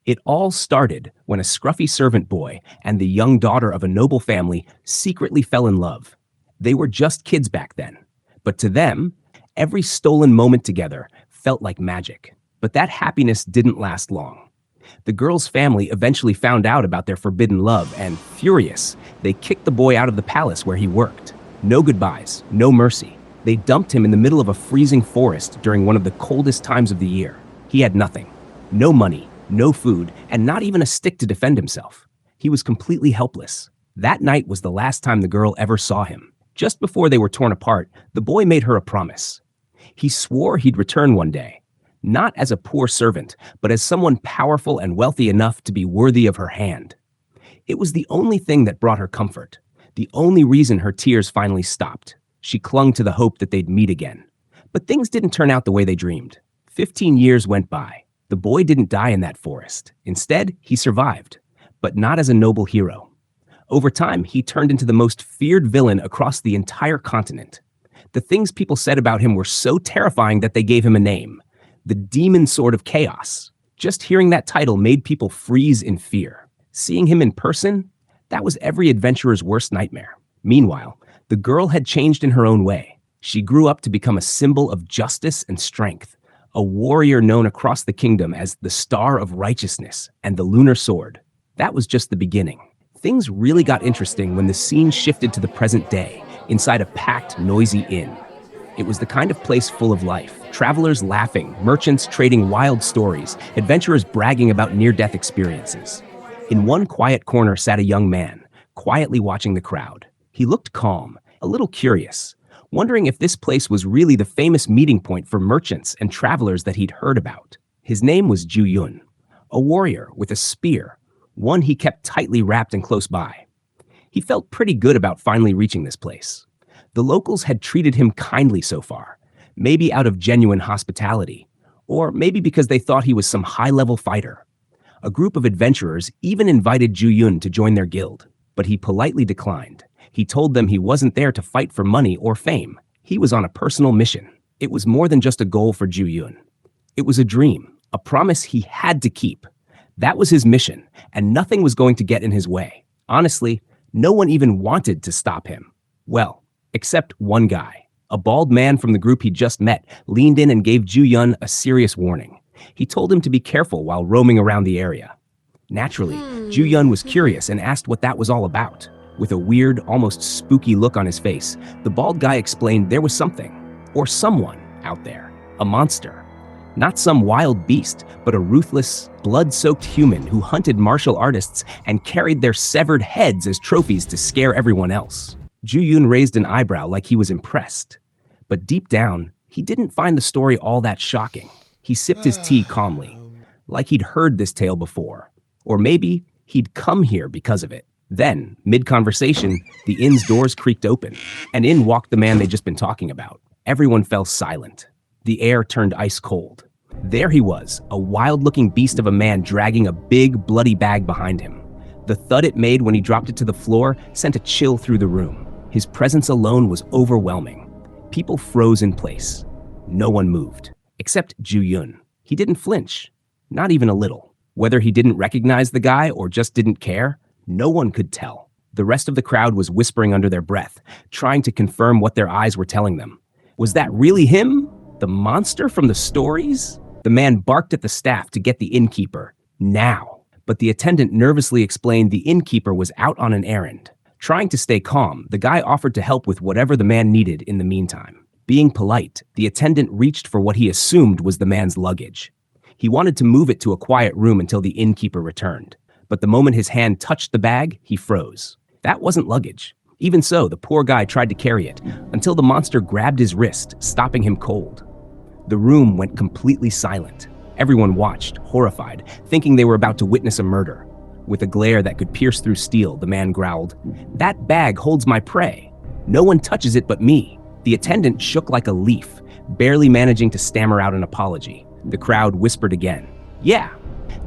It all started when a scruffy servant boy and the young daughter of a noble family secretly fell in love. They were just kids back then, but to them, every stolen moment together felt like magic. But that happiness didn't last long. The girl's family eventually found out about their forbidden love and, furious, they kicked the boy out of the palace where he worked. No goodbyes, no mercy. They dumped him in the middle of a freezing forest during one of the coldest times of the year. He had nothing. No money, no food, and not even a stick to defend himself. He was completely helpless. That night was the last time the girl ever saw him. Just before they were torn apart, the boy made her a promise. He swore he'd return one day, not as a poor servant, but as someone powerful and wealthy enough to be worthy of her hand. It was the only thing that brought her comfort, the only reason her tears finally stopped. She clung to the hope that they'd meet again. But things didn't turn out the way they dreamed. 15 years went by. The boy didn't die in that forest. Instead, he survived, but not as a noble hero. Over time, he turned into the most feared villain across the entire continent. The things people said about him were so terrifying that they gave him a name, the Demon Sword of Chaos. Just hearing that title made people freeze in fear. Seeing him in person, that was every adventurer's worst nightmare. Meanwhile, the girl had changed in her own way. She grew up to become a symbol of justice and strength, a warrior known across the kingdom as the Star of Righteousness and the Lunar Sword. That was just the beginning. Things really got interesting when the scene shifted to the present day, inside a packed, noisy inn. It was the kind of place full of life, travelers laughing, merchants trading wild stories, adventurers bragging about near-death experiences. In one quiet corner sat a young man, quietly watching the crowd. He looked calm, a little curious, wondering if this place was really the famous meeting point for merchants and travelers that he'd heard about. His name was Yuul, a warrior with a spear, one he kept tightly wrapped and close by. He felt pretty good about finally reaching this place. The locals had treated him kindly so far, maybe out of genuine hospitality, or maybe because they thought he was some high-level fighter. A group of adventurers even invited Yuul to join their guild, but he politely declined. He told them he wasn't there to fight for money or fame. He was on a personal mission. It was more than just a goal for Yuul. It was a dream, a promise he had to keep. That was his mission, and nothing was going to get in his way. Honestly, no one even wanted to stop him. Well, except one guy. A bald man from the group he'd just met leaned in and gave Yuul a serious warning. He told him to be careful while roaming around the area. Naturally, Yuul was curious and asked what that was all about. With a weird, almost spooky look on his face, the bald guy explained there was something, or someone, out there. A monster. Not some wild beast, but a ruthless, blood-soaked human who hunted martial artists and carried their severed heads as trophies to scare everyone else. Yuul raised an eyebrow like he was impressed. But deep down, he didn't find the story all that shocking. He sipped his tea calmly, like he'd heard this tale before. Or maybe he'd come here because of it. Then, mid-conversation, the inn's doors creaked open, and in walked the man they'd just been talking about. Everyone fell silent. The air turned ice cold. There he was, a wild-looking beast of a man dragging a big, bloody bag behind him. The thud it made when he dropped it to the floor sent a chill through the room. His presence alone was overwhelming. People froze in place. No one moved, except Yuul. He didn't flinch, not even a little. Whether he didn't recognize the guy or just didn't care, no one could tell. The rest of the crowd was whispering under their breath, trying to confirm what their eyes were telling them. Was that really him? The monster from the stories? The man barked at the staff to get the innkeeper, now. But the attendant nervously explained the innkeeper was out on an errand. Trying to stay calm, the guy offered to help with whatever the man needed in the meantime. Being polite, the attendant reached for what he assumed was the man's luggage. He wanted to move it to a quiet room until the innkeeper returned. But the moment his hand touched the bag, he froze. That wasn't luggage. Even so, the poor guy tried to carry it, until the monster grabbed his wrist, stopping him cold. The room went completely silent. Everyone watched, horrified, thinking they were about to witness a murder. With a glare that could pierce through steel, the man growled, "That bag holds my prey. No one touches it but me." The attendant shook like a leaf, barely managing to stammer out an apology. The crowd whispered again, "Yeah,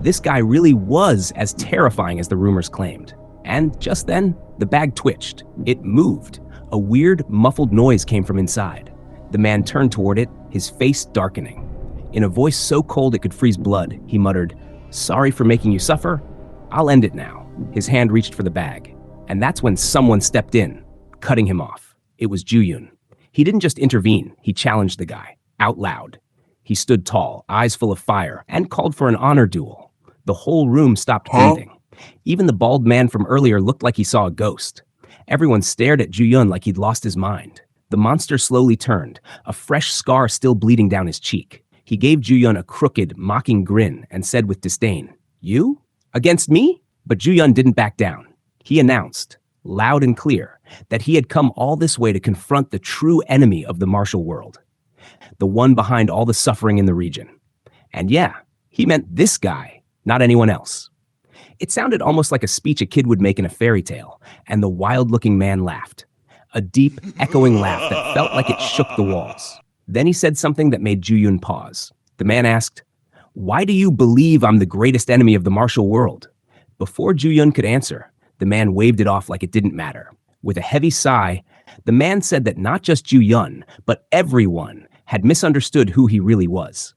this guy really was as terrifying as the rumors claimed." And just then, the bag twitched. It moved. A weird, muffled noise came from inside. The man turned toward it, his face darkening. In a voice so cold it could freeze blood, he muttered, Sorry for making you suffer. I'll end it now. His hand reached for the bag. And that's when someone stepped in, cutting him off. It was Ju-yun. He didn't just intervene, he challenged the guy, out loud. He stood tall, eyes full of fire, and called for an honor duel. The whole room stopped breathing. Even the bald man from earlier looked like he saw a ghost. Everyone stared at Ju-yun like he'd lost his mind. The monster slowly turned, a fresh scar still bleeding down his cheek. He gave Ju-yun a crooked, mocking grin and said with disdain, "You? Against me?" But Ju-yun didn't back down. He announced, loud and clear, that he had come all this way to confront the true enemy of the martial world, the one behind all the suffering in the region. And yeah, he meant this guy, not anyone else. It sounded almost like a speech a kid would make in a fairy tale, and the wild-looking man laughed. A deep, echoing laugh that felt like it shook the walls. Then he said something that made Ju-yun pause. The man asked, "Why do you believe I'm the greatest enemy of the martial world?" Before Ju-yun could answer, the man waved it off like it didn't matter. With a heavy sigh, the man said that not just Ju-yun, but everyone had misunderstood who he really was.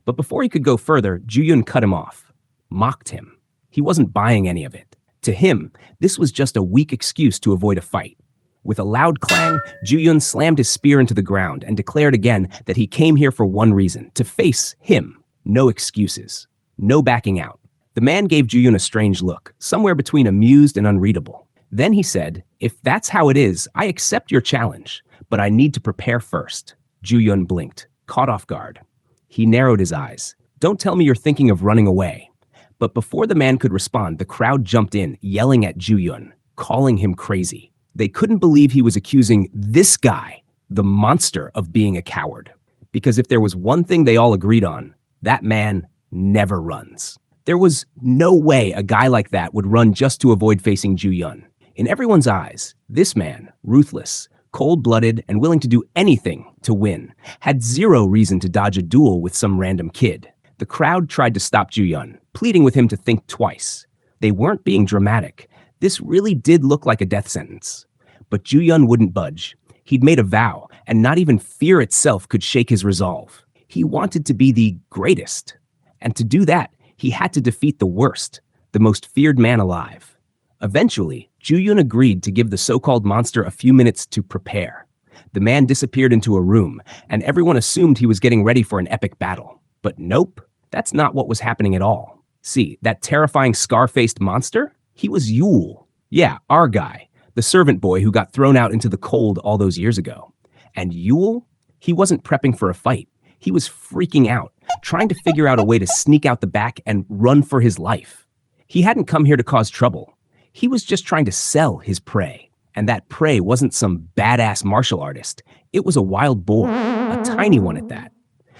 But before he could go further, Ju-yun cut him off, mocked him. He wasn't buying any of it. To him, this was just a weak excuse to avoid a fight. With a loud clang, Ju-yun slammed his spear into the ground and declared again that he came here for one reason, to face him. No excuses. No backing out. The man gave Ju-yun a strange look, somewhere between amused and unreadable. Then he said, "If that's how it is, I accept your challenge, but I need to prepare first." Ju-yun blinked, caught off guard. He narrowed his eyes. "Don't tell me you're thinking of running away." But before the man could respond, the crowd jumped in, yelling at Ju-yun, calling him crazy. They couldn't believe he was accusing this guy, the monster, of being a coward. Because if there was one thing they all agreed on, that man never runs. There was no way a guy like that would run just to avoid facing Ju-yun. In everyone's eyes, this man, ruthless, cold-blooded, and willing to do anything to win, had zero reason to dodge a duel with some random kid. The crowd tried to stop Ju-yun, pleading with him to think twice. They weren't being dramatic. This really did look like a death sentence. But Ju-yun wouldn't budge. He'd made a vow, and not even fear itself could shake his resolve. He wanted to be the greatest. And to do that, he had to defeat the worst, the most feared man alive. Eventually, Ju-yun agreed to give the so-called monster a few minutes to prepare. The man disappeared into a room, and everyone assumed he was getting ready for an epic battle. But nope, that's not what was happening at all. See, that terrifying scar-faced monster? He was Yuul. Yeah, our guy, the servant boy who got thrown out into the cold all those years ago. And Yuul? He wasn't prepping for a fight. He was freaking out, trying to figure out a way to sneak out the back and run for his life. He hadn't come here to cause trouble. He was just trying to sell his prey. And that prey wasn't some badass martial artist. It was a wild boar, a tiny one at that.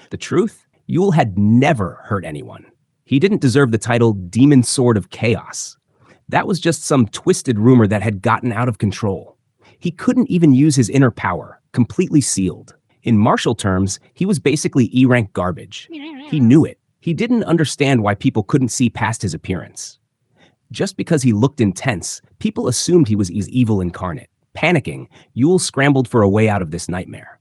The truth? Yuul had never hurt anyone. He didn't deserve the title Demon Sword of Chaos. That was just some twisted rumor that had gotten out of control. He couldn't even use his inner power, completely sealed. In martial terms, he was basically E-rank garbage. He knew it. He didn't understand why people couldn't see past his appearance. Just because he looked intense, people assumed he was evil incarnate. Panicking, Yuul scrambled for a way out of this nightmare.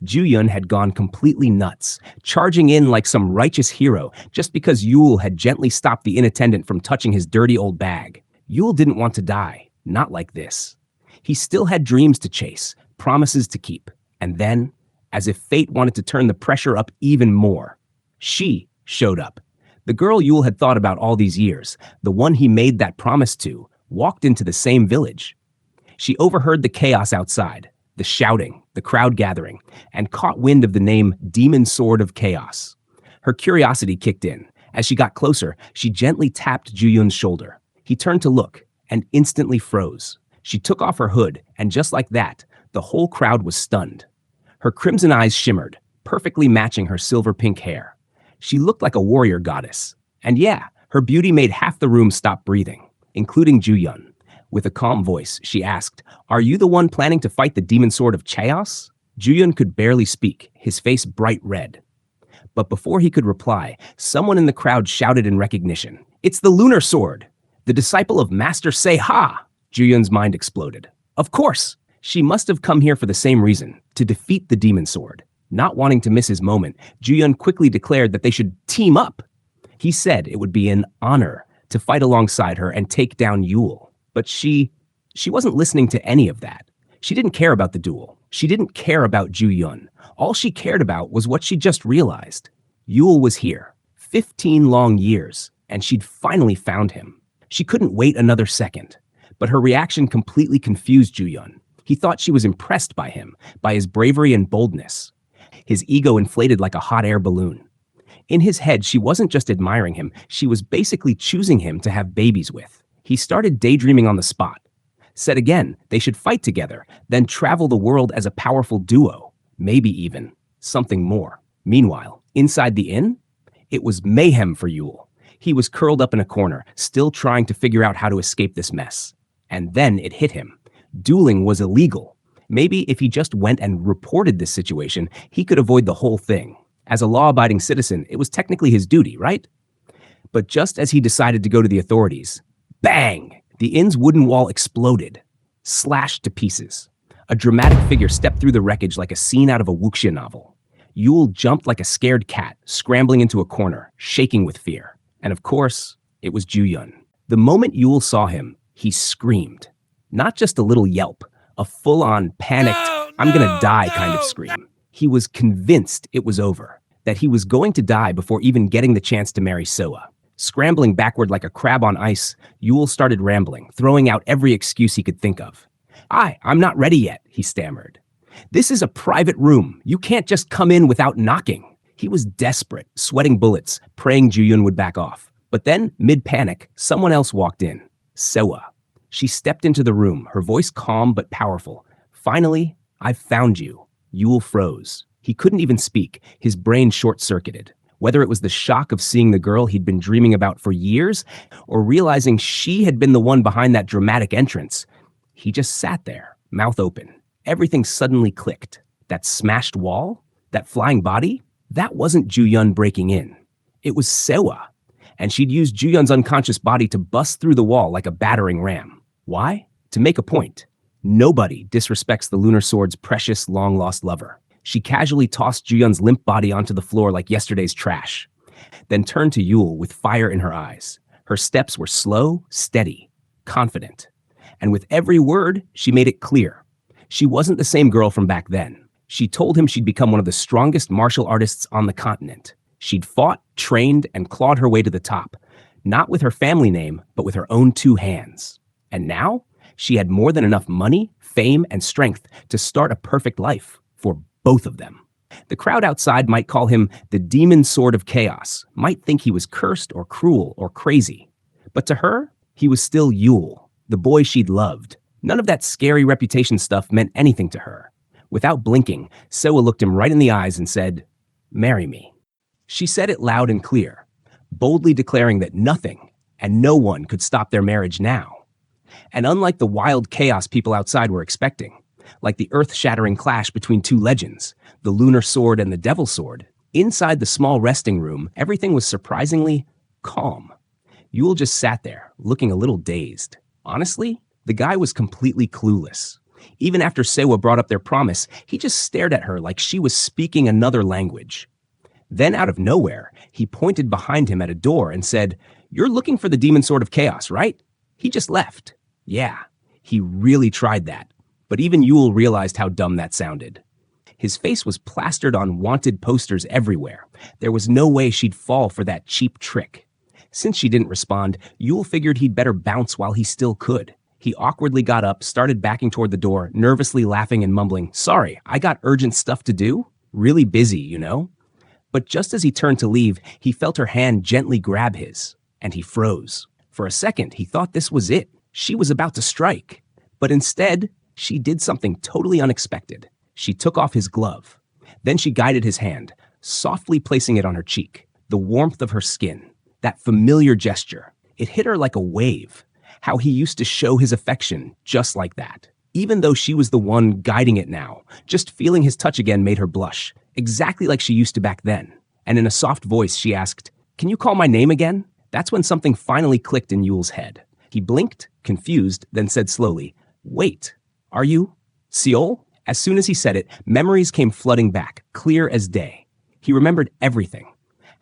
Ju-yun had gone completely nuts, charging in like some righteous hero just because Yuul had gently stopped the inattendant from touching his dirty old bag. Yuul didn't want to die, not like this. He still had dreams to chase, promises to keep. And then, as if fate wanted to turn the pressure up even more, she showed up. The girl Yuul had thought about all these years, the one he made that promise to, walked into the same village. She overheard the chaos outside, the shouting, the crowd gathering, and caught wind of the name Demon Sword of Chaos. Her curiosity kicked in. As she got closer, she gently tapped Ju-yun's shoulder. He turned to look and instantly froze. She took off her hood, and just like that, the whole crowd was stunned. Her crimson eyes shimmered, perfectly matching her silver-pink hair. She looked like a warrior goddess. And yeah, her beauty made half the room stop breathing, including Ju-yun. With a calm voice, she asked, "Are you the one planning to fight the Demon Sword of Chaos?" Ju-yun could barely speak, his face bright red. But before he could reply, someone in the crowd shouted in recognition, "It's the Lunar Sword! The disciple of Master Seha!" Ju-yun's mind exploded. Of course! She must have come here for the same reason, to defeat the Demon Sword. Not wanting to miss his moment, Ju-yun quickly declared that they should team up. He said it would be an honor to fight alongside her and take down Yuul. But she wasn't listening to any of that. She didn't care about the duel. She didn't care about Ju-yun. All she cared about was what she just realized. Yuul was here. 15 long years, and she'd finally found him. She couldn't wait another second. But her reaction completely confused Ju-yun. He thought she was impressed by him, by his bravery and boldness. His ego inflated like a hot air balloon. In his head, she wasn't just admiring him, she was basically choosing him to have babies with. He started daydreaming on the spot. Said again, they should fight together, then travel the world as a powerful duo. Maybe even something more. Meanwhile, inside the inn, it was mayhem for Yuul. He was curled up in a corner, still trying to figure out how to escape this mess. And then it hit him. Dueling was illegal. Maybe if he just went and reported this situation, he could avoid the whole thing. As a law-abiding citizen, it was technically his duty, right? But just as he decided to go to the authorities, bang! The inn's wooden wall exploded, slashed to pieces. A dramatic figure stepped through the wreckage like a scene out of a wuxia novel. Yuul jumped like a scared cat, scrambling into a corner, shaking with fear. And of course, it was Ju-yun. The moment Yuul saw him, he screamed. Not just a little yelp, a full-on panicked, I'm gonna die kind of scream. He was convinced it was over, that he was going to die before even getting the chance to marry Seol. Scrambling backward like a crab on ice, Yuul started rambling, throwing out every excuse he could think of. I'm not ready yet, he stammered. This is a private room. You can't just come in without knocking. He was desperate, sweating bullets, praying Ju-yun would back off. But then, mid-panic, someone else walked in. Seol. She stepped into the room, her voice calm but powerful. Finally, I've found you. Yuul froze. He couldn't even speak, his brain short-circuited. Whether it was the shock of seeing the girl he'd been dreaming about for years, or realizing she had been the one behind that dramatic entrance, he just sat there, mouth open. Everything suddenly clicked. That smashed wall? That flying body? That wasn't Ju-yun breaking in. It was Seol. And she'd used Ju-yun's unconscious body to bust through the wall like a battering ram. Why? To make a point. Nobody disrespects the Lunar Sword's precious, long-lost lover. She casually tossed Ju-yun's limp body onto the floor like yesterday's trash, then turned to Yuul with fire in her eyes. Her steps were slow, steady, confident. And with every word, she made it clear. She wasn't the same girl from back then. She told him she'd become one of the strongest martial artists on the continent. She'd fought, trained, and clawed her way to the top, not with her family name, but with her own 2 hands. And now, she had more than enough money, fame, and strength to start a perfect life for both of them. The crowd outside might call him the demon sword of chaos, might think he was cursed or cruel or crazy. But to her, he was still Yuul, the boy she'd loved. None of that scary reputation stuff meant anything to her. Without blinking, Seol looked him right in the eyes and said, "Marry me." She said it loud and clear, boldly declaring that nothing and no one could stop their marriage now. And unlike the wild chaos people outside were expecting, like the earth-shattering clash between 2 legends, the Lunar Sword and the Devil Sword, inside the small resting room, everything was surprisingly calm. Yuul just sat there, looking a little dazed. Honestly, the guy was completely clueless. Even after Sewa brought up their promise, he just stared at her like she was speaking another language. Then out of nowhere, he pointed behind him at a door and said, "You're looking for the Demon Sword of Chaos, right?" He just left. Yeah, he really tried that. But even Yuul realized how dumb that sounded. His face was plastered on wanted posters everywhere. There was no way she'd fall for that cheap trick. Since she didn't respond, Yuul figured he'd better bounce while he still could. He awkwardly got up, started backing toward the door, nervously laughing and mumbling, "Sorry, I got urgent stuff to do. Really busy, you know?" But just as he turned to leave, he felt her hand gently grab his, and he froze. For a second, he thought this was it. She was about to strike. But instead, she did something totally unexpected. She took off his glove. Then she guided his hand, softly placing it on her cheek. The warmth of her skin, that familiar gesture, it hit her like a wave. How he used to show his affection just like that. Even though she was the one guiding it now, just feeling his touch again made her blush, exactly like she used to back then. And in a soft voice, she asked, "Can you call my name again?" That's when something finally clicked in Yuul's head. He blinked, confused, then said slowly, "Wait, are you Seol?" As soon as he said it, memories came flooding back, clear as day. He remembered everything.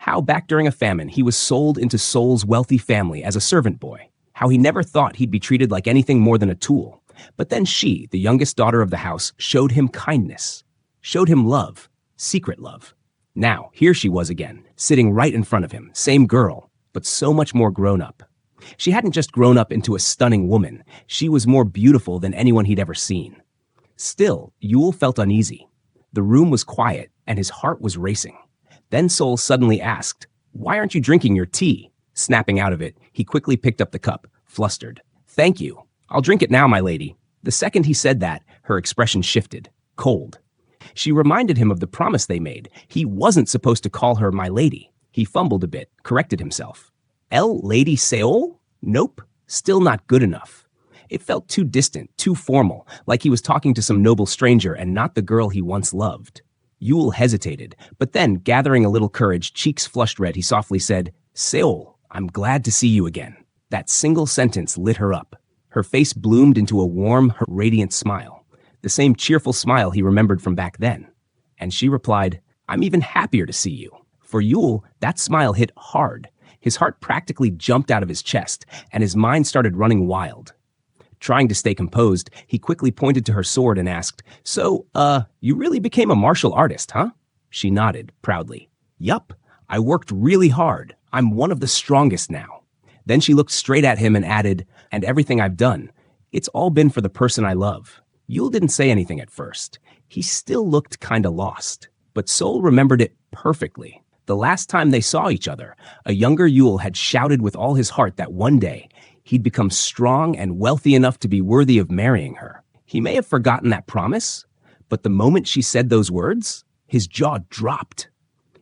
How back during a famine he was sold into Seol's wealthy family as a servant boy. How he never thought he'd be treated like anything more than a tool. But then she, the youngest daughter of the house, showed him kindness, showed him love, secret love. Now, here she was again, sitting right in front of him, same girl, but so much more grown up. She hadn't just grown up into a stunning woman, she was more beautiful than anyone he'd ever seen. Still, Yuul felt uneasy. The room was quiet, and his heart was racing. Then Seol suddenly asked, "Why aren't you drinking your tea?" Snapping out of it, he quickly picked up the cup, flustered. "Thank you. I'll drink it now, my lady." The second he said that, her expression shifted, cold. She reminded him of the promise they made. He wasn't supposed to call her my lady. He fumbled a bit, corrected himself. Lady Seol? Nope, still not good enough. It felt too distant, too formal, like he was talking to some noble stranger and not the girl he once loved. Yuul hesitated, but then, gathering a little courage, cheeks flushed red, he softly said, "Seol, I'm glad to see you again." That single sentence lit her up. Her face bloomed into a warm, radiant smile, the same cheerful smile he remembered from back then. And she replied, "I'm even happier to see you." For Yuul, that smile hit hard. His heart practically jumped out of his chest, and his mind started running wild. Trying to stay composed, he quickly pointed to her sword and asked, "So, you really became a martial artist, huh?" She nodded, proudly. "Yup, I worked really hard. I'm one of the strongest now." Then she looked straight at him and added, "And everything I've done, it's all been for the person I love." Yuul didn't say anything at first. He still looked kinda lost. But Seol remembered it perfectly. The last time they saw each other, a younger Yuul had shouted with all his heart that one day, he'd become strong and wealthy enough to be worthy of marrying her. He may have forgotten that promise, but the moment she said those words, his jaw dropped.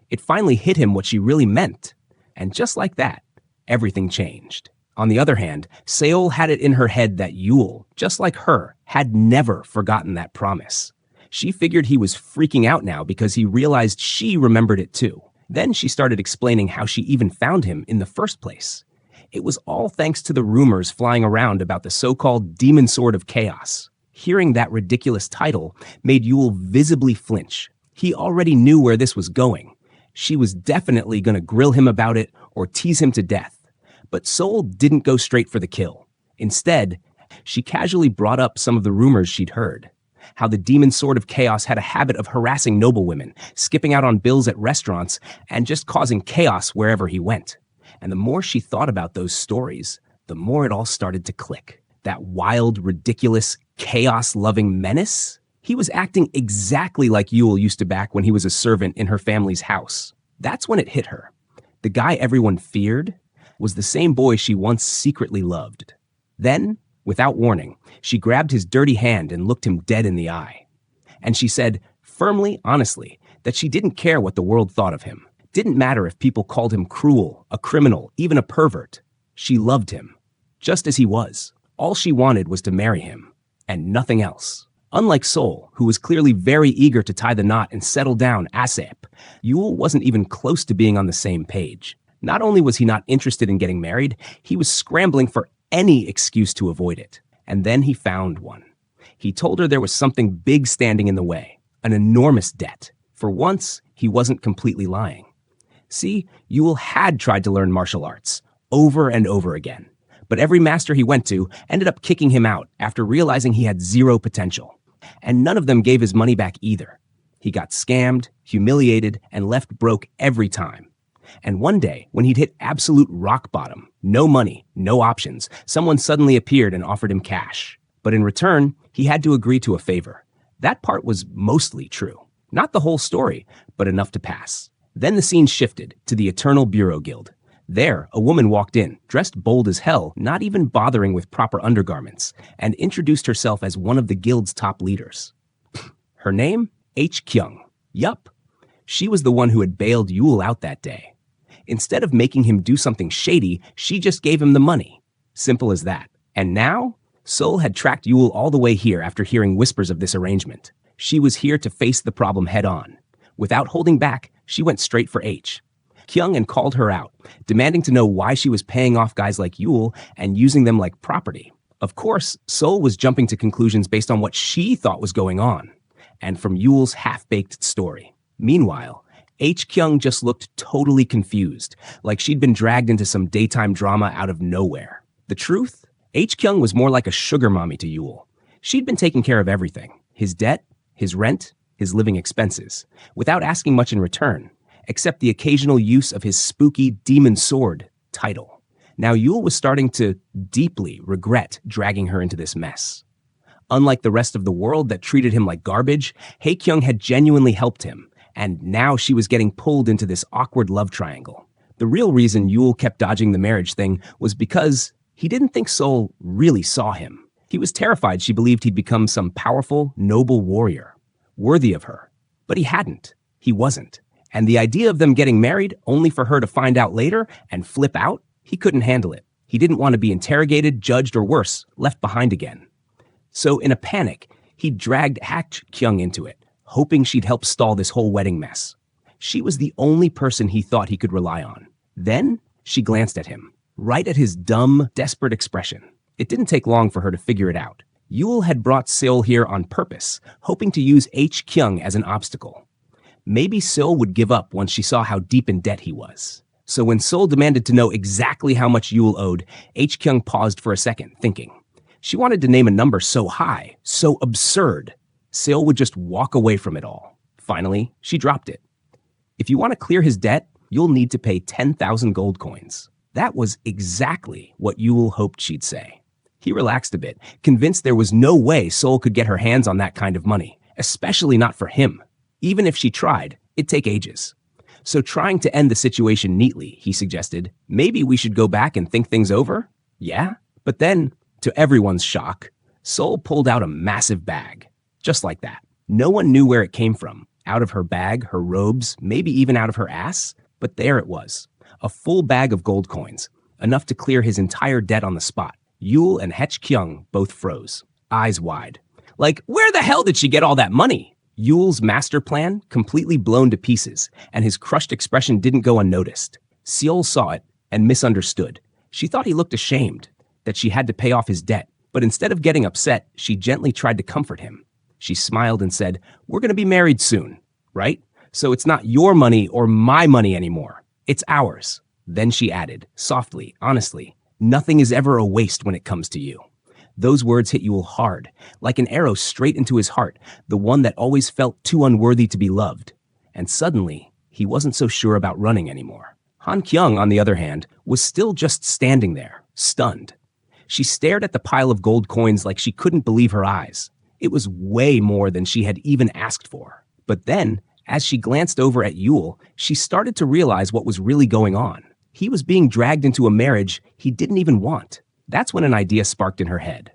It finally hit him what she really meant. And just like that, everything changed. On the other hand, Seol had it in her head that Yuul, just like her, had never forgotten that promise. She figured he was freaking out now because he realized she remembered it too. Then she started explaining how she even found him in the first place. It was all thanks to the rumors flying around about the so-called Demon Sword of Chaos. Hearing that ridiculous title made Yuul visibly flinch. He already knew where this was going. She was definitely going to grill him about it or tease him to death. But Seol didn't go straight for the kill. Instead, she casually brought up some of the rumors she'd heard. How the Demon Sword of Chaos had a habit of harassing noblewomen, skipping out on bills at restaurants, and just causing chaos wherever he went. And the more she thought about those stories, the more it all started to click. That wild, ridiculous, chaos-loving menace? He was acting exactly like Yuul used to back when he was a servant in her family's house. That's when it hit her. The guy everyone feared was the same boy she once secretly loved. Then, without warning, she grabbed his dirty hand and looked him dead in the eye. And she said, firmly, honestly, that she didn't care what the world thought of him. Didn't matter if people called him cruel, a criminal, even a pervert. She loved him, just as he was. All she wanted was to marry him, and nothing else. Unlike Seol, who was clearly very eager to tie the knot and settle down ASAP, Yuul wasn't even close to being on the same page. Not only was he not interested in getting married, he was scrambling for any excuse to avoid it. And then he found one. He told her there was something big standing in the way, an enormous debt. For once, he wasn't completely lying. See, Yuul had tried to learn martial arts, over and over again. But every master he went to ended up kicking him out after realizing he had zero potential. And none of them gave his money back either. He got scammed, humiliated, and left broke every time. And one day, when he'd hit absolute rock bottom, no money, no options, someone suddenly appeared and offered him cash. But in return, he had to agree to a favor. That part was mostly true. Not the whole story, but enough to pass. Then the scene shifted to the Eternal Bureau Guild. There, a woman walked in, dressed bold as hell, not even bothering with proper undergarments, and introduced herself as one of the guild's top leaders. Her name? Kyung. Yup. She was the one who had bailed Yuul out that day. Instead of making him do something shady, she just gave him the money. Simple as that. And now, Seol had tracked Yuul all the way here after hearing whispers of this arrangement. She was here to face the problem head on. Without holding back, she went straight for Kyung and called her out, demanding to know why she was paying off guys like Yuul and using them like property. Of course, Seol was jumping to conclusions based on what she thought was going on, and from Yuul's half-baked story. Meanwhile, Kyung just looked totally confused, like she'd been dragged into some daytime drama out of nowhere. The truth? Kyung was more like a sugar mommy to Yuul. She'd been taking care of everything: his debt, his rent, his living expenses, without asking much in return, except the occasional use of his spooky demon sword title. Now Yuul was starting to deeply regret dragging her into this mess. Unlike the rest of the world that treated him like garbage, Kyung had genuinely helped him, and now she was getting pulled into this awkward love triangle. The real reason Yuul kept dodging the marriage thing was because he didn't think Seol really saw him. He was terrified she believed he'd become some powerful, noble warrior, worthy of her. But he hadn't. He wasn't. And the idea of them getting married only for her to find out later and flip out, he couldn't handle it. He didn't want to be interrogated, judged, or worse, left behind again. So in a panic, he dragged Kyung into it, hoping she'd help stall this whole wedding mess. She was the only person he thought he could rely on. Then she glanced at him, right at his dumb, desperate expression. It didn't take long for her to figure it out. Yuul had brought Seol here on purpose, hoping to use Kyung as an obstacle. Maybe Seol would give up once she saw how deep in debt he was. So when Seol demanded to know exactly how much Yuul owed, Kyung paused for a second, thinking. She wanted to name a number so high, so absurd, Seol would just walk away from it all. Finally, she dropped it. If you want to clear his debt, you'll need to pay 10,000 gold coins. That was exactly what Yuul hoped she'd say. He relaxed a bit, convinced there was no way Seol could get her hands on that kind of money, especially not for him. Even if she tried, it'd take ages. So trying to end the situation neatly, he suggested, maybe we should go back and think things over? Yeah? But then, to everyone's shock, Seol pulled out a massive bag. Just like that. No one knew where it came from. Out of her bag, her robes, maybe even out of her ass. But there it was. A full bag of gold coins. Enough to clear his entire debt on the spot. Yuul and Kyung both froze, eyes wide. Like, where the hell did she get all that money? Yuul's master plan completely blown to pieces, and his crushed expression didn't go unnoticed. Seol saw it and misunderstood. She thought he looked ashamed, that she had to pay off his debt. But instead of getting upset, she gently tried to comfort him. She smiled and said, "We're going to be married soon, right? So it's not your money or my money anymore. It's ours." Then she added, softly, honestly, "Nothing is ever a waste when it comes to you." Those words hit Yuul hard, like an arrow straight into his heart, the one that always felt too unworthy to be loved. And suddenly, he wasn't so sure about running anymore. Kyung, on the other hand, was still just standing there, stunned. She stared at the pile of gold coins like she couldn't believe her eyes. It was way more than she had even asked for. But then, as she glanced over at Yuul, she started to realize what was really going on. He was being dragged into a marriage he didn't even want. That's when an idea sparked in her head.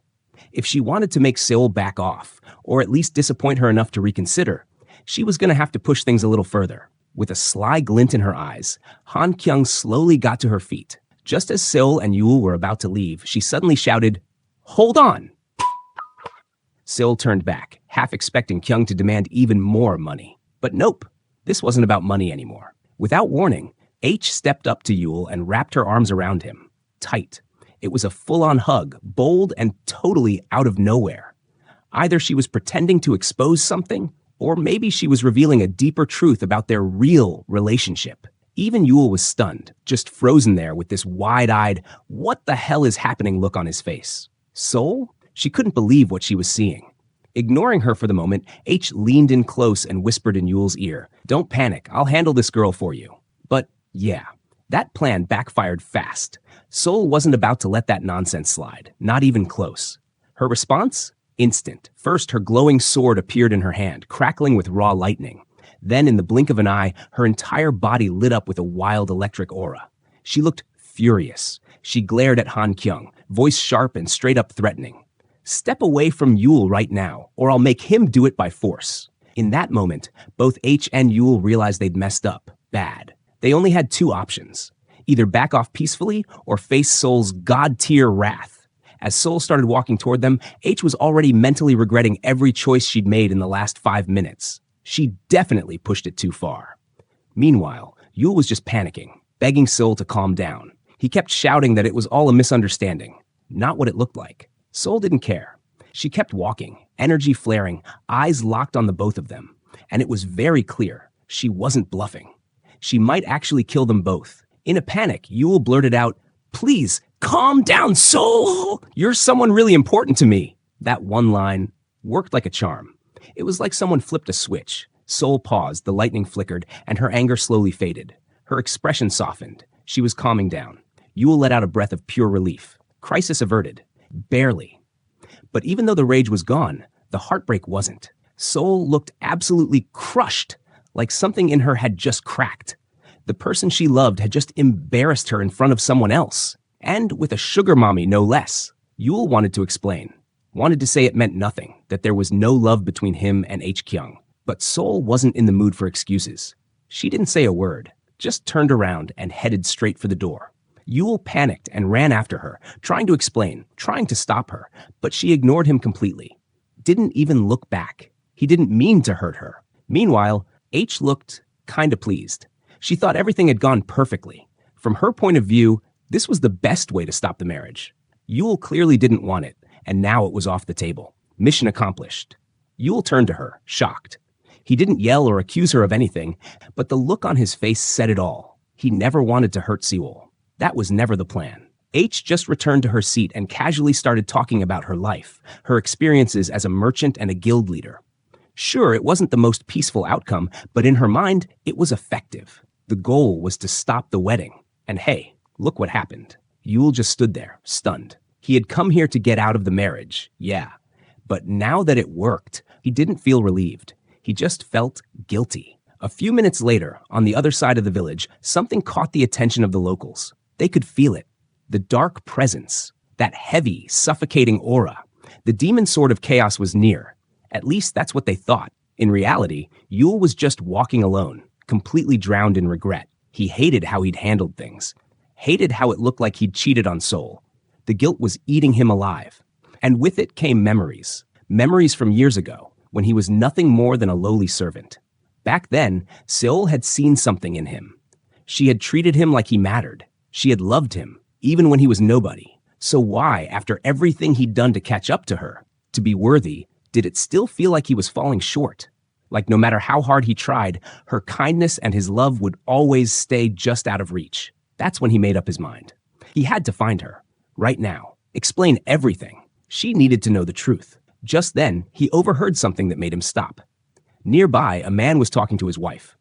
If she wanted to make Seol back off, or at least disappoint her enough to reconsider, she was going to have to push things a little further. With a sly glint in her eyes, Kyung slowly got to her feet. Just as Seol and Yuul were about to leave, she suddenly shouted, "Hold on!" Seol turned back, half expecting Kyung to demand even more money. But nope, this wasn't about money anymore. Without warning, stepped up to Yuul and wrapped her arms around him. Tight. It was a full-on hug, bold and totally out of nowhere. Either she was pretending to expose something, or maybe she was revealing a deeper truth about their real relationship. Even Yuul was stunned, just frozen there with this wide-eyed, "What the hell is happening?" look on his face. Seol? She couldn't believe what she was seeing. Ignoring her for the moment, leaned in close and whispered in Yuul's ear, "Don't panic, I'll handle this girl for you." But yeah, that plan backfired fast. Seol wasn't about to let that nonsense slide, not even close. Her response? Instant. First, her glowing sword appeared in her hand, crackling with raw lightning. Then, in the blink of an eye, her entire body lit up with a wild electric aura. She looked furious. She glared at Kyung, voice sharp and straight up threatening. "Step away from Yuul right now, or I'll make him do it by force." In that moment, both and Yuul realized they'd messed up. Bad. They only had two options. Either back off peacefully or face Seol's god-tier wrath. As Seol started walking toward them, was already mentally regretting every choice she'd made in the last 5 minutes. She definitely pushed it too far. Meanwhile, Yuul was just panicking, begging Seol to calm down. He kept shouting that it was all a misunderstanding, not what it looked like. Seol didn't care. She kept walking, energy flaring, eyes locked on the both of them. And it was very clear she wasn't bluffing. She might actually kill them both. In a panic, Yuul blurted out, "Please, calm down, Seol! You're someone really important to me." That one line worked like a charm. It was like someone flipped a switch. Seol paused, the lightning flickered, and her anger slowly faded. Her expression softened. She was calming down. Yuul let out a breath of pure relief. Crisis averted. Barely. But even though the rage was gone, the heartbreak wasn't. Seol looked absolutely crushed, like something in her had just cracked. The person she loved had just embarrassed her in front of someone else, and with a sugar mommy no less. Yuul wanted to explain, wanted to say it meant nothing, that there was no love between him and Kyung. But Seol wasn't in the mood for excuses. She didn't say a word, just turned around and headed straight for the door. Yuul panicked and ran after her, trying to explain, trying to stop her, but she ignored him completely. Didn't even look back. He didn't mean to hurt her. Meanwhile, H looked kinda pleased. She thought everything had gone perfectly. From her point of view, this was the best way to stop the marriage. Yuul clearly didn't want it, and now it was off the table. Mission accomplished. Yuul turned to her, shocked. He didn't yell or accuse her of anything, but the look on his face said it all. He never wanted to hurt Seol. That was never the plan. H just returned to her seat and casually started talking about her life, her experiences as a merchant and a guild leader. Sure, it wasn't the most peaceful outcome, but in her mind, it was effective. The goal was to stop the wedding. And hey, look what happened. Yuul just stood there, stunned. He had come here to get out of the marriage, yeah. But now that it worked, he didn't feel relieved. He just felt guilty. A few minutes later, on the other side of the village, something caught the attention of the locals. They could feel it. The dark presence. That heavy, suffocating aura. The demon sword of chaos was near. At least that's what they thought. In reality, Yuul was just walking alone, completely drowned in regret. He hated how he'd handled things. Hated how it looked like he'd cheated on Seol. The guilt was eating him alive. And with it came memories. Memories from years ago, when he was nothing more than a lowly servant. Back then, Seol had seen something in him. She had treated him like he mattered. She had loved him, even when he was nobody. So why, after everything he'd done to catch up to her, to be worthy, did it still feel like he was falling short? Like no matter how hard he tried, her kindness and his love would always stay just out of reach. That's when he made up his mind. He had to find her, right now, explain everything. She needed to know the truth. Just then, he overheard something that made him stop. Nearby, a man was talking to his wife.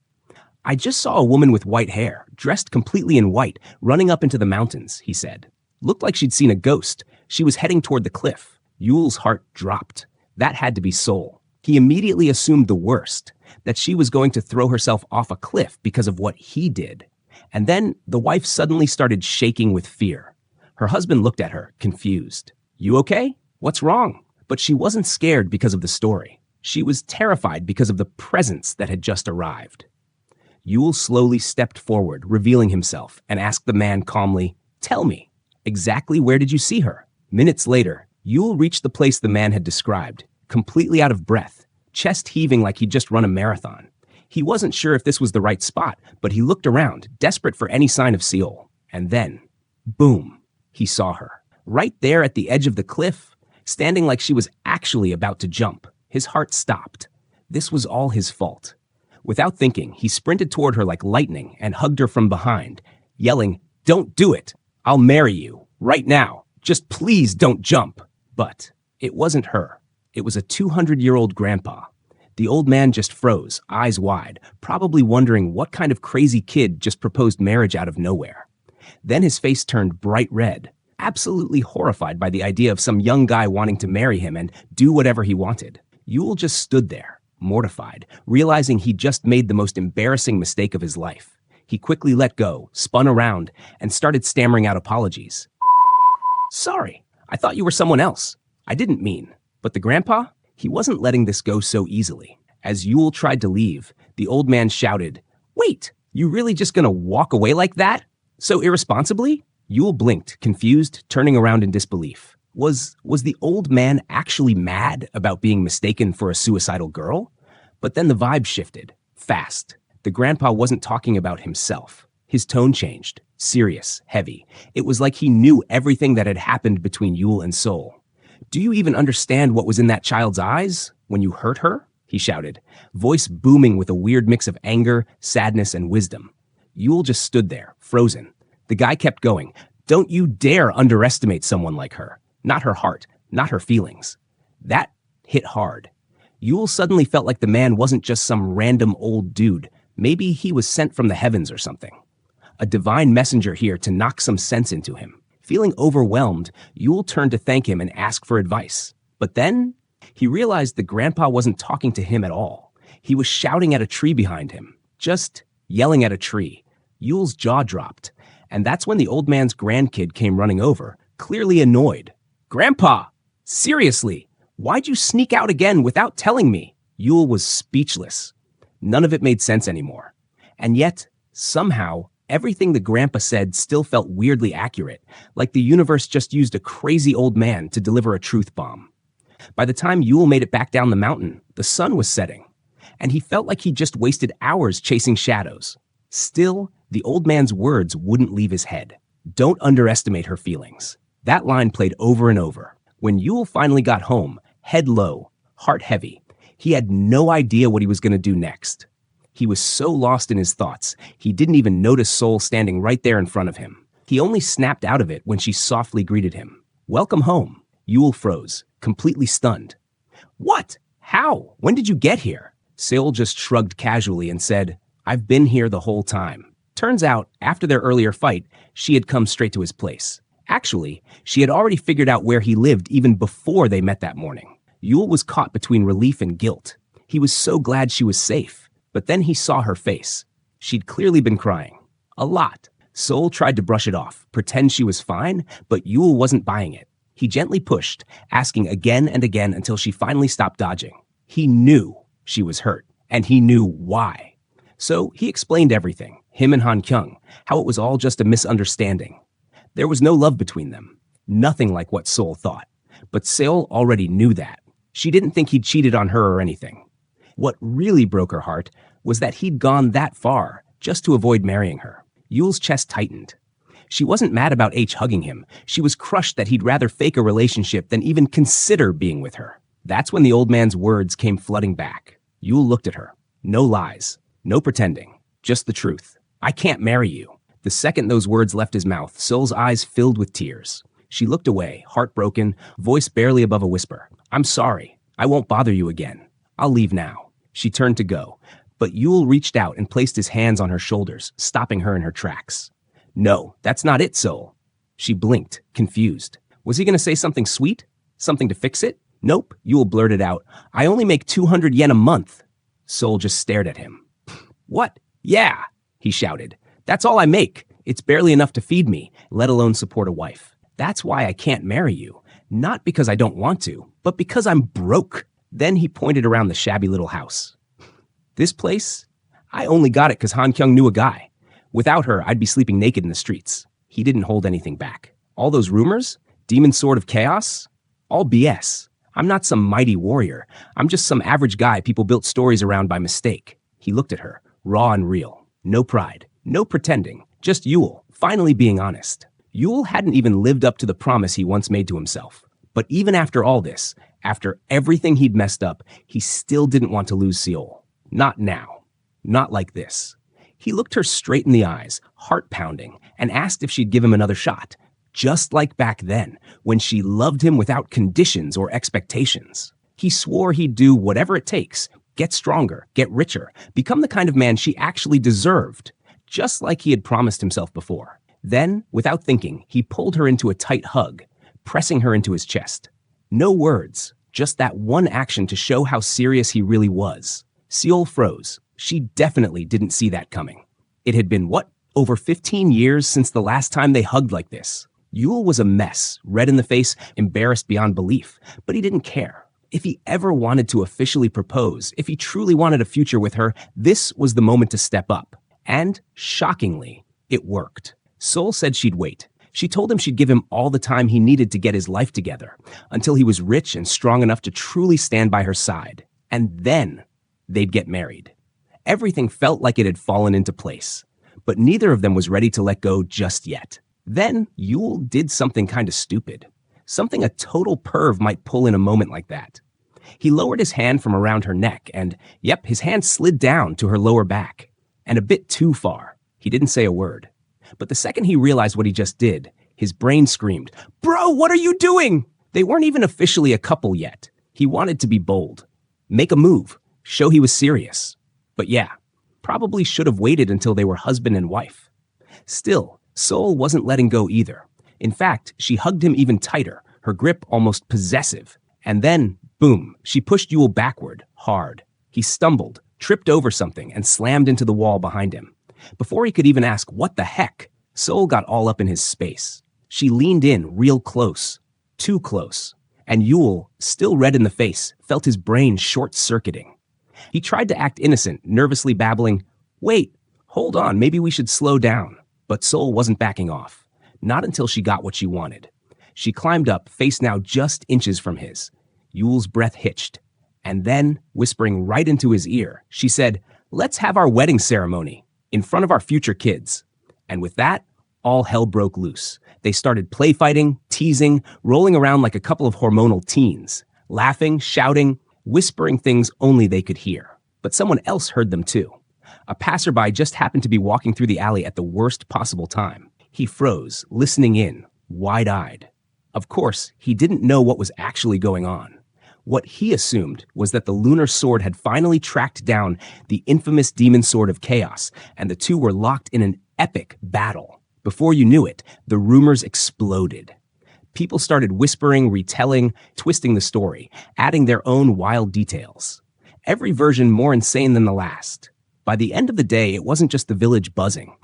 "I just saw a woman with white hair, dressed completely in white, running up into the mountains," he said. Looked like she'd seen a ghost. She was heading toward the cliff. Yuul's heart dropped. That had to be Seol. He immediately assumed the worst, that she was going to throw herself off a cliff because of what he did. And then the wife suddenly started shaking with fear. Her husband looked at her, confused. "You okay? What's wrong?" But she wasn't scared because of the story. She was terrified because of the presence that had just arrived. Yuul slowly stepped forward, revealing himself, and asked the man calmly, "Tell me, exactly where did you see her?" Minutes later, Yuul reached the place the man had described, completely out of breath, chest heaving like he'd just run a marathon. He wasn't sure if this was the right spot, but he looked around, desperate for any sign of Seol. And then, boom, he saw her. Right there at the edge of the cliff, standing like she was actually about to jump. His heart stopped. This was all his fault. Without thinking, he sprinted toward her like lightning and hugged her from behind, yelling, "Don't do it! I'll marry you, right now. Just please don't jump." But it wasn't her. It was a 200-year-old grandpa. The old man just froze, eyes wide, probably wondering what kind of crazy kid just proposed marriage out of nowhere. Then his face turned bright red, absolutely horrified by the idea of some young guy wanting to marry him and do whatever he wanted. Yuul just stood there, mortified, realizing he'd just made the most embarrassing mistake of his life. He quickly let go, spun around, and started stammering out apologies. "Sorry, I thought you were someone else. I didn't mean." But the grandpa? He wasn't letting this go so easily. As Yuul tried to leave, the old man shouted, "Wait, you really just gonna walk away like that? So irresponsibly?" Yuul blinked, confused, turning around in disbelief. Was the old man actually mad about being mistaken for a suicidal girl? But then the vibe shifted, fast. The grandpa wasn't talking about himself. His tone changed, serious, heavy. It was like he knew everything that had happened between Yuul and Seol. "Do you even understand what was in that child's eyes when you hurt her?" he shouted, voice booming with a weird mix of anger, sadness, and wisdom. Yuul just stood there, frozen. The guy kept going. Don't you dare underestimate someone like her. Not her heart, not her feelings. That hit hard. Yuul suddenly felt like the man wasn't just some random old dude. Maybe he was sent from the heavens or something. A divine messenger here to knock some sense into him. Feeling overwhelmed, Yuul turned to thank him and ask for advice. But then he realized the grandpa wasn't talking to him at all. He was shouting at a tree behind him, just yelling at a tree. Yuul's jaw dropped, and that's when the old man's grandkid came running over, clearly annoyed. Grandpa, seriously, why'd you sneak out again without telling me? Yuul was speechless. None of it made sense anymore. And yet, somehow, everything the grandpa said still felt weirdly accurate, like the universe just used a crazy old man to deliver a truth bomb. By the time Yuul made it back down the mountain, the sun was setting, and he felt like he'd just wasted hours chasing shadows. Still, the old man's words wouldn't leave his head. Don't underestimate her feelings. That line played over and over. When Yuul finally got home, head low, heart heavy, he had no idea what he was going to do next. He was so lost in his thoughts, he didn't even notice Seol standing right there in front of him. He only snapped out of it when she softly greeted him. Welcome home. Yuul froze, completely stunned. What? How? When did you get here? Seol just shrugged casually and said, I've been here the whole time. Turns out, after their earlier fight, she had come straight to his place. Actually, she had already figured out where he lived even before they met that morning. Yuul was caught between relief and guilt. He was so glad she was safe. But then he saw her face. She'd clearly been crying. A lot. Seol tried to brush it off, pretend she was fine, but Yuul wasn't buying it. He gently pushed, asking again and again until she finally stopped dodging. He knew she was hurt, and he knew why. So he explained everything, him and Han Kyung, how it was all just a misunderstanding. There was no love between them. Nothing like what Seol thought. But Seol already knew that. She didn't think he'd cheated on her or anything. What really broke her heart was that he'd gone that far just to avoid marrying her. Yuul's chest tightened. She wasn't mad about H hugging him. She was crushed that he'd rather fake a relationship than even consider being with her. That's when the old man's words came flooding back. Yuul looked at her. No lies. No pretending. Just the truth. I can't marry you. The second those words left his mouth, Seol's eyes filled with tears. She looked away, heartbroken, voice barely above a whisper. I'm sorry. I won't bother you again. I'll leave now. She turned to go, but Yuul reached out and placed his hands on her shoulders, stopping her in her tracks. No, that's not it, Seol. She blinked, confused. Was he going to say something sweet? Something to fix it? Nope, Yuul blurted out. I only make 200 yen a month. Seol just stared at him. What? Yeah, he shouted. That's all I make. It's barely enough to feed me, let alone support a wife. That's why I can't marry you. Not because I don't want to, but because I'm broke. Then he pointed around the shabby little house. This place? I only got it because Han Kyung knew a guy. Without her, I'd be sleeping naked in the streets. He didn't hold anything back. All those rumors? Demon Sword of Chaos? All BS. I'm not some mighty warrior. I'm just some average guy people built stories around by mistake. He looked at her, raw and real. No pride. No pretending. Just Yuul, finally being honest. Yuul hadn't even lived up to the promise he once made to himself. But even after all this, after everything he'd messed up, he still didn't want to lose Seol. Not now. Not like this. He looked her straight in the eyes, heart pounding, and asked if she'd give him another shot. Just like back then, when she loved him without conditions or expectations. He swore he'd do whatever it takes, get stronger, get richer, become the kind of man she actually deserved, just like he had promised himself before. Then, without thinking, he pulled her into a tight hug, pressing her into his chest. No words, just that one action to show how serious he really was. Seol froze. She definitely didn't see that coming. It had been, over 15 years since the last time they hugged like this. Yuul was a mess, red in the face, embarrassed beyond belief, but he didn't care. If he ever wanted to officially propose, if he truly wanted a future with her, this was the moment to step up. And, shockingly, it worked. Seol said she'd wait. She told him she'd give him all the time he needed to get his life together, until he was rich and strong enough to truly stand by her side. And then they'd get married. Everything felt like it had fallen into place, but neither of them was ready to let go just yet. Then Yuul did something kind of stupid, something a total perv might pull in a moment like that. He lowered his hand from around her neck and, his hand slid down to her lower back, and a bit too far. He didn't say a word. But the second he realized what he just did, his brain screamed, "Bro, what are you doing?" They weren't even officially a couple yet. He wanted to be bold. Make a move. Show he was serious. But yeah, probably should have waited until they were husband and wife. Still, Seol wasn't letting go either. In fact, she hugged him even tighter, her grip almost possessive. And then, boom, she pushed Yuul backward, hard. He stumbled, tripped over something, and slammed into the wall behind him. Before he could even ask what the heck, Seol got all up in his space. She leaned in real close, too close, and Yuul, still red in the face, felt his brain short-circuiting. He tried to act innocent, nervously babbling, "Wait, hold on, maybe we should slow down." But Seol wasn't backing off, not until she got what she wanted. She climbed up, face now just inches from his. Yuul's breath hitched. And then, whispering right into his ear, she said, "Let's have our wedding ceremony, in front of our future kids." And with that, all hell broke loose. They started play fighting, teasing, rolling around like a couple of hormonal teens, laughing, shouting, whispering things only they could hear. But someone else heard them too. A passerby just happened to be walking through the alley at the worst possible time. He froze, listening in, wide-eyed. Of course, he didn't know what was actually going on. What he assumed was that the lunar sword had finally tracked down the infamous demon sword of chaos, and the two were locked in an epic battle. Before you knew it, the rumors exploded. People started whispering, retelling, twisting the story, adding their own wild details. Every version more insane than the last. By the end of the day, it wasn't just the village buzzing.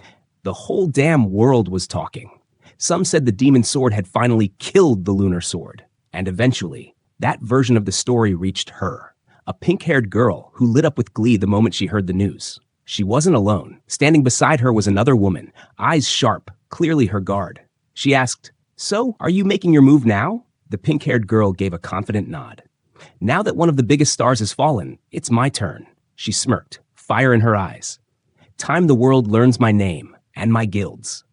The whole damn world was talking. Some said the demon sword had finally killed the lunar sword. And eventually, that version of the story reached her, a pink-haired girl who lit up with glee the moment she heard the news. She wasn't alone. Standing beside her was another woman, eyes sharp, clearly her guard. She asked, "So, are you making your move now?" The pink-haired girl gave a confident nod. "Now that one of the biggest stars has fallen, it's my turn." She smirked, fire in her eyes. "Time the world learns my name and my guilds."